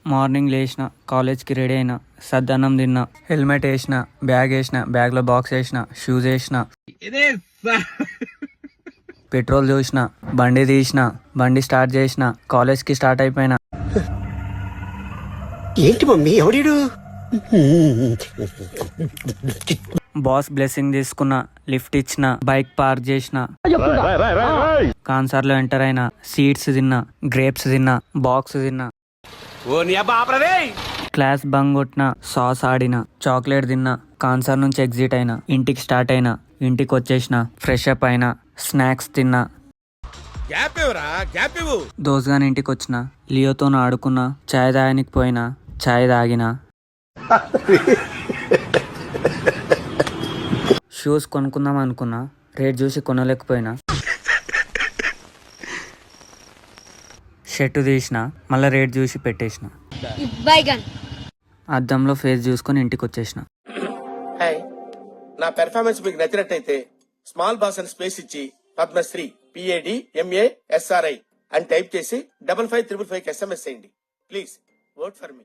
Morning లేచిన, కాలేజ్కి ready అయినా, సద్దన్నం తిన్నా, హెల్మెట్ వేసిన, బ్యాగ్ వేసిన, బ్యాగ్లో బాక్స్ వేసిన, షూస్ వేసిన, పెట్రోల్ చూసిన, బండి తీసిన, బండి స్టార్ట్ చేసిన, కాలేజ్కి స్టార్ట్ అయిపోయినా. ఏంటి మమ్మీ ఎవడీడు? బాస్ బ్లెస్సింగ్ తీసుకున్నా, లిఫ్ట్ ఇచ్చిన, బైక్ పార్క్ చేసిన, కాన్సర్ లో ఎంటర్ అయినా, సీడ్స్ తిన్నా, గ్రేప్స్ తిన్నా, బాక్స్ తిన్నా, క్లాస్ బంగ్ కొట్టిన, సాస్ ఆడిన, చాక్లెట్ తిన్నా, కాన్సర్ నుంచి ఎగ్జిట్ అయినా, ఇంటికి స్టార్ట్ అయినా, ఇంటికి వచ్చేసిన, ఫ్రెష్ అప్ అయినా, స్నాక్స్ తిన్నా, దోస్గాని ఇంటికి వచ్చిన, లియోతో ఆడుకున్నా, చాయ్ తాగనికి పోయినా, చాయ్ తాగినా, షూస్ కొనుక్కుందాం అనుకున్నా, రేట్ చూసి కొనలేకపోయినా, షర్టు తీసిన, మళ్ళీ రేట్ చూసి పెట్టేసిన, అద్దంలో ఫేస్ చూసుకొని ఇంటికి వచ్చేసిన. నా పెర్ఫార్మెన్స్ మీకు నచ్చినట్టయితే స్మాల్ బాస్ అని స్పేస్ ఇచ్చి పద్మశ్రీ PADMASRI అని టైప్ చేసి 5555 SMS చేయండి. Please vote for me.